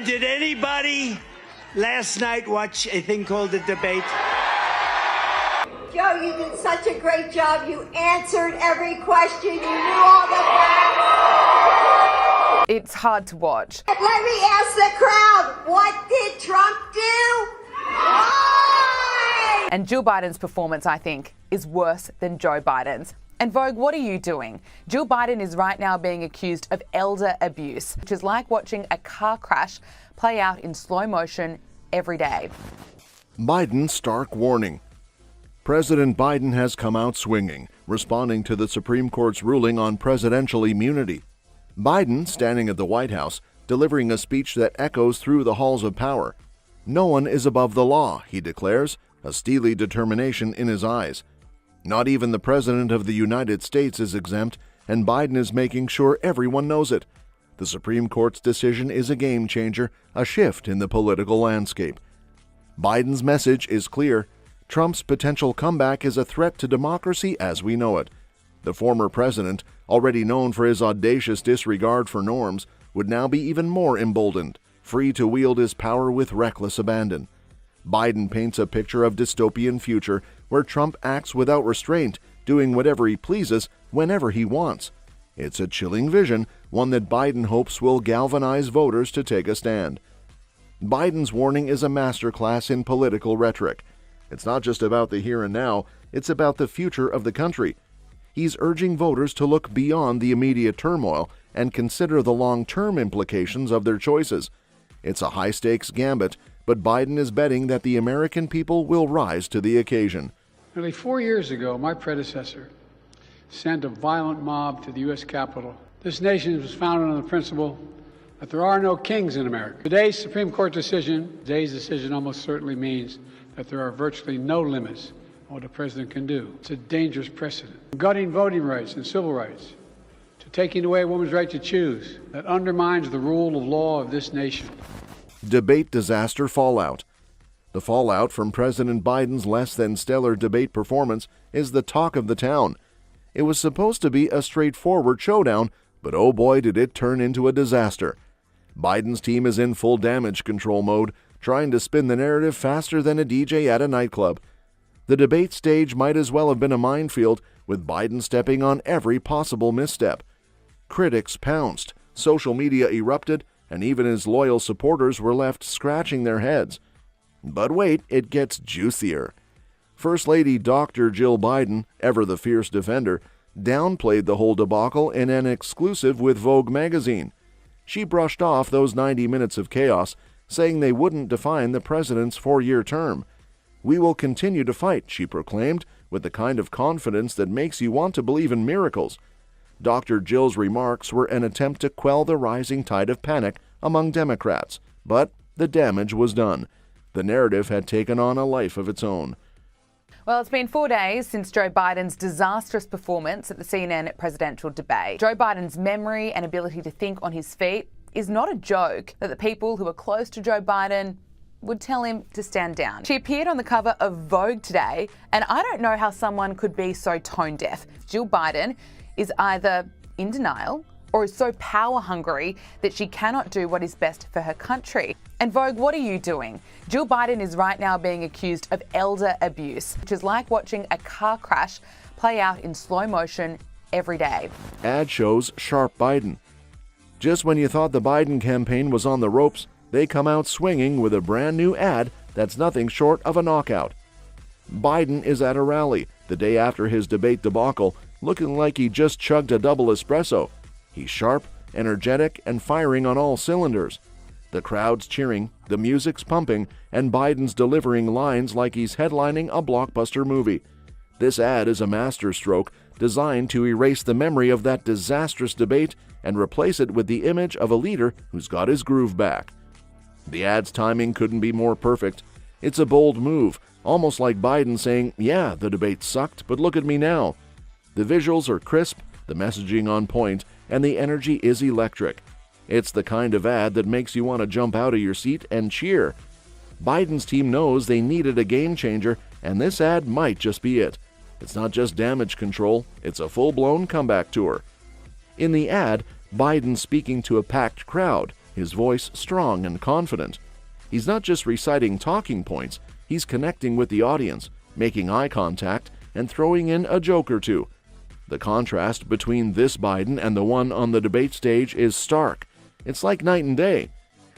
Did anybody last night watch a thing called The Debate? Joe, you did such a great job. You answered every question. You knew all the facts. It's hard to watch. Let me ask the crowd, what did Trump do? Why? And Jill Biden's performance, I think, is worse than Joe Biden's. And Vogue, what are you doing? Jill Biden is right now being accused of elder abuse, which is like watching a car crash play out in slow motion every day. Biden's stark warning. President Biden has come out swinging, responding to the Supreme Court's ruling on presidential immunity. Biden, standing at the White House, delivering a speech that echoes through the halls of power. No one is above the law, he declares, a steely determination in his eyes. Not even the President of the United States is exempt, and Biden is making sure everyone knows it. The Supreme Court's decision is a game changer, a shift in the political landscape. Biden's message is clear. Trump's potential comeback is a threat to democracy as we know it. The former president, already known for his audacious disregard for norms, would now be even more emboldened, free to wield his power with reckless abandon. Biden paints a picture of dystopian future where Trump acts without restraint, doing whatever he pleases whenever he wants. It's a chilling vision, one that Biden hopes will galvanize voters to take a stand. Biden's warning is a masterclass in political rhetoric. It's not just about the here and now, it's about the future of the country. He's urging voters to look beyond the immediate turmoil and consider the long-term implications of their choices. It's a high-stakes gambit, but Biden is betting that the American people will rise to the occasion. Nearly 4 years ago, my predecessor sent a violent mob to the U.S. Capitol. This nation was founded on the principle that there are no kings in America. Today's Supreme Court decision, almost certainly means that there are virtually no limits on what a president can do. It's a dangerous precedent. Gutting voting rights and civil rights, to taking away a woman's right to choose, that undermines the rule of law of this nation. Debate disaster fallout. The fallout from President Biden's less than stellar debate performance is the talk of the town. It was supposed to be a straightforward showdown, but oh boy did it turn into a disaster. Biden's team is in full damage control mode, trying to spin the narrative faster than a DJ at a nightclub. The debate stage might as well have been a minefield, with Biden stepping on every possible misstep. Critics pounced, social media erupted, and even his loyal supporters were left scratching their heads. But wait, it gets juicier. First Lady Dr. Jill Biden, ever the fierce defender, downplayed the whole debacle in an exclusive with Vogue magazine. She brushed off those 90 minutes of chaos, saying they wouldn't define the president's 4-year term. "We will continue to fight," she proclaimed, with the kind of confidence that makes you want to believe in miracles. Dr. Jill's remarks were an attempt to quell the rising tide of panic among Democrats, but the damage was done. The narrative had taken on a life of its own. Well, it's been 4 days since Joe Biden's disastrous performance at the CNN presidential debate. Joe Biden's memory and ability to think on his feet is not a joke that the people who are close to Joe Biden would tell him to stand down. She appeared on the cover of Vogue today, and I don't know how someone could be so tone deaf. Jill Biden is either in denial or is so power hungry that she cannot do what is best for her country. And Vogue, what are you doing? Jill Biden is right now being accused of elder abuse, which is like watching a car crash play out in slow motion every day. Ad shows sharp Biden. Just when you thought the Biden campaign was on the ropes, they come out swinging with a brand new ad that's nothing short of a knockout. Biden is at a rally the day after his debate debacle, looking like he just chugged a double espresso. He's sharp, energetic, and firing on all cylinders. The crowd's cheering, the music's pumping, and Biden's delivering lines like he's headlining a blockbuster movie. This ad is a masterstroke designed to erase the memory of that disastrous debate and replace it with the image of a leader who's got his groove back. The ad's timing couldn't be more perfect. It's a bold move, almost like Biden saying, "Yeah, the debate sucked, but look at me now." The visuals are crisp, the messaging on point, and the energy is electric. It's the kind of ad that makes you want to jump out of your seat and cheer. Biden's team knows they needed a game changer, and this ad might just be it. It's not just damage control, it's a full-blown comeback tour. In the ad, Biden's speaking to a packed crowd, his voice strong and confident. He's not just reciting talking points, he's connecting with the audience, making eye contact, and throwing in a joke or two. The contrast between this Biden and the one on the debate stage is stark. It's like night and day.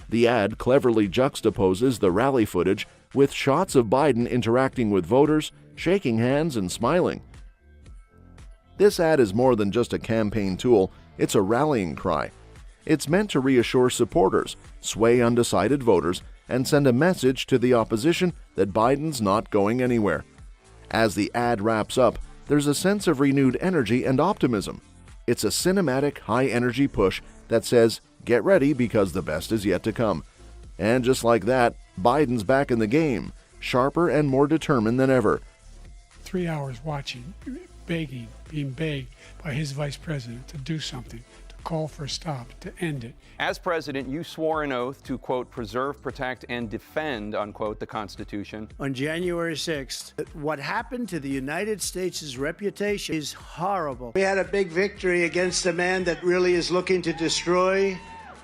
The ad cleverly juxtaposes the rally footage with shots of Biden interacting with voters, shaking hands, and smiling. This ad is more than just a campaign tool, it's a rallying cry. It's meant to reassure supporters, sway undecided voters, and send a message to the opposition that Biden's not going anywhere. As the ad wraps up, there's a sense of renewed energy and optimism. It's a cinematic, high-energy push that says, get ready because the best is yet to come. And just like that, Biden's back in the game, sharper and more determined than ever. 3 hours watching, begging, being begged by his vice president to do something, to call for a stop, to end it. As president, you swore an oath to, quote, preserve, protect, and defend, unquote, the Constitution. On January 6th, what happened to the United States' reputation is horrible. We had a big victory against a man that really is looking to destroy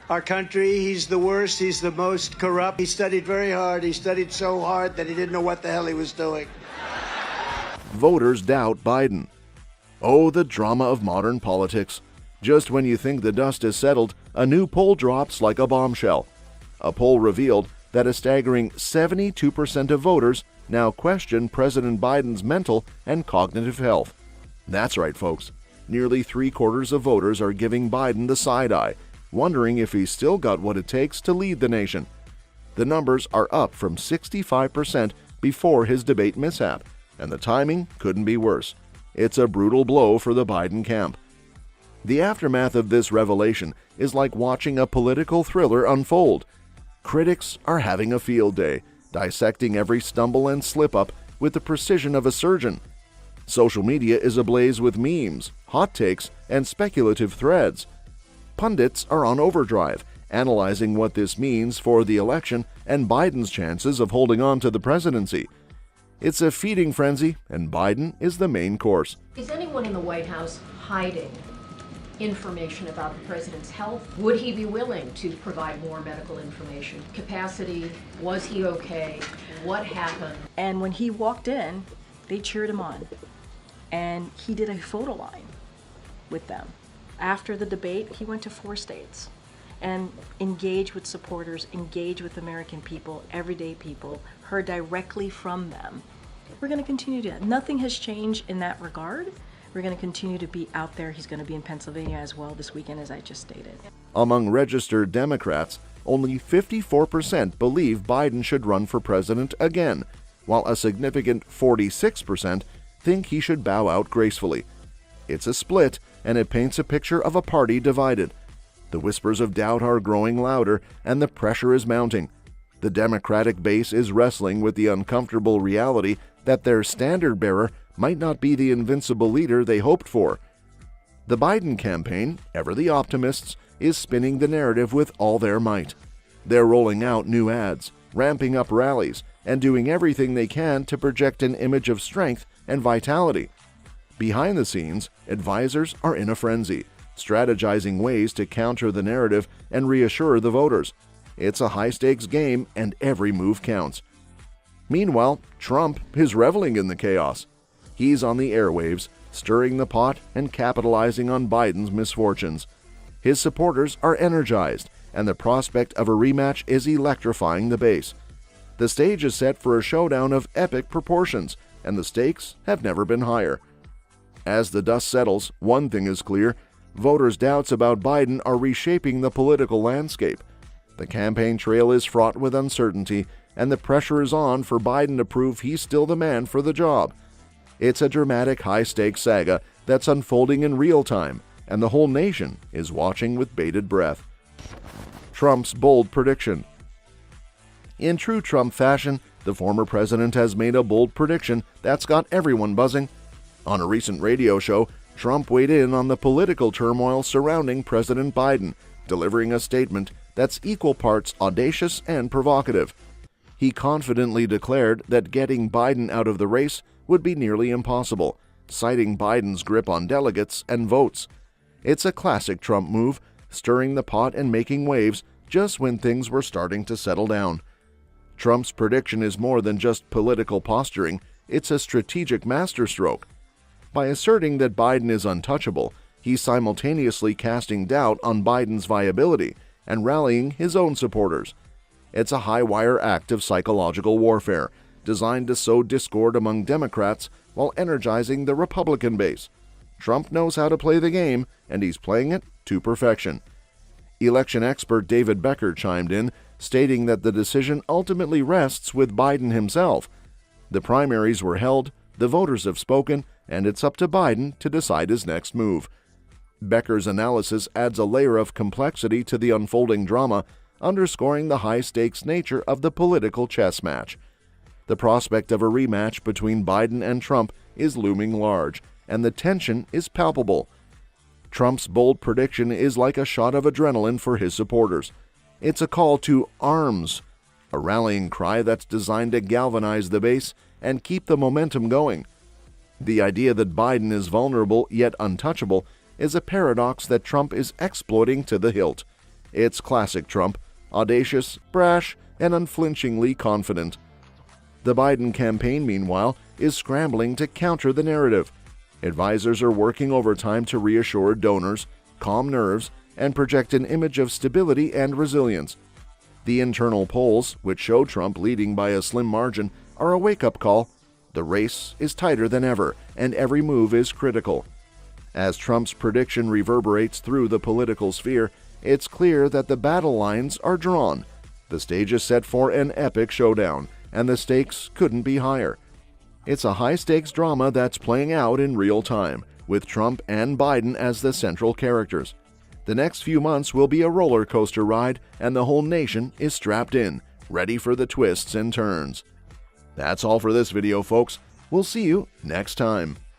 our country. He's the worst. He's the most corrupt. He studied very hard. He studied so hard that he didn't know what the hell he was doing. Voters doubt Biden. Oh, the drama of modern politics. Just when you think the dust is settled, a new poll drops like a bombshell. A poll revealed that a staggering 72% of voters now question President Biden's mental and cognitive health. That's right, folks. Nearly 3/4 of voters are giving Biden the side eye, wondering if he's still got what it takes to lead the nation. The numbers are up from 65% before his debate mishap, and the timing couldn't be worse. It's a brutal blow for the Biden camp. The aftermath of this revelation is like watching a political thriller unfold. Critics are having a field day, dissecting every stumble and slip-up with the precision of a surgeon. Social media is ablaze with memes, hot takes, and speculative threads. Pundits are on overdrive, analyzing what this means for the election and Biden's chances of holding on to the presidency. It's a feeding frenzy, and Biden is the main course. Is anyone in the White House hiding information about the president's health? Would he be willing to provide more medical information? Capacity? Was he okay? What happened? And when he walked in, they cheered him on. And he did a photo line with them. After the debate, he went to 4 states and engaged with supporters, engaged with American people, everyday people, heard directly from them. We're going to continue to do that. Nothing has changed in that regard. We're going to continue to be out there. He's going to be in Pennsylvania as well this weekend, as I just stated. Among registered Democrats, only 54% believe Biden should run for president again, while a significant 46% think he should bow out gracefully. It's a split, and it paints a picture of a party divided. The whispers of doubt are growing louder, and the pressure is mounting. The Democratic base is wrestling with the uncomfortable reality that their standard-bearer might not be the invincible leader they hoped for. The Biden campaign, ever the optimists, is spinning the narrative with all their might. They're rolling out new ads, ramping up rallies, and doing everything they can to project an image of strength and vitality. Behind the scenes, advisors are in a frenzy, strategizing ways to counter the narrative and reassure the voters. It's a high-stakes game, and every move counts. Meanwhile, Trump is reveling in the chaos. He's on the airwaves, stirring the pot and capitalizing on Biden's misfortunes. His supporters are energized, and the prospect of a rematch is electrifying the base. The stage is set for a showdown of epic proportions, and the stakes have never been higher. As the dust settles, one thing is clear: voters' doubts about Biden are reshaping the political landscape. The campaign trail is fraught with uncertainty, and the pressure is on for Biden to prove he's still the man for the job. It's a dramatic, high-stakes saga that's unfolding in real time, and the whole nation is watching with bated breath. Trump's bold prediction. In true Trump fashion, the former president has made a bold prediction that's got everyone buzzing. On a recent radio show, Trump weighed in on the political turmoil surrounding President Biden, delivering a statement that's equal parts audacious and provocative. He confidently declared that getting Biden out of the race would be nearly impossible, citing Biden's grip on delegates and votes. It's a classic Trump move, stirring the pot and making waves, just when things were starting to settle down. Trump's prediction is more than just political posturing, it's a strategic masterstroke. By asserting that Biden is untouchable, he's simultaneously casting doubt on Biden's viability and rallying his own supporters. It's a high-wire act of psychological warfare, designed to sow discord among Democrats while energizing the Republican base. Trump knows how to play the game, and he's playing it to perfection. Election expert David Becker chimed in, stating that the decision ultimately rests with Biden himself. The primaries were held, the voters have spoken, and it's up to Biden to decide his next move. Becker's analysis adds a layer of complexity to the unfolding drama, underscoring the high-stakes nature of the political chess match. The prospect of a rematch between Biden and Trump is looming large, and the tension is palpable. Trump's bold prediction is like a shot of adrenaline for his supporters. It's a call to arms, a rallying cry that's designed to galvanize the base and keep the momentum going. The idea that Biden is vulnerable yet untouchable is a paradox that Trump is exploiting to the hilt. It's classic Trump, audacious, brash, and unflinchingly confident. The Biden campaign, meanwhile, is scrambling to counter the narrative. Advisors are working overtime to reassure donors, calm nerves, and project an image of stability and resilience. The internal polls, which show Trump leading by a slim margin, are a wake-up call. The race is tighter than ever, and every move is critical. As Trump's prediction reverberates through the political sphere, it's clear that the battle lines are drawn. The stage is set for an epic showdown, and the stakes couldn't be higher. It's a high-stakes drama that's playing out in real time, with Trump and Biden as the central characters. The next few months will be a roller coaster ride, and the whole nation is strapped in, ready for the twists and turns. That's all for this video, folks. We'll see you next time.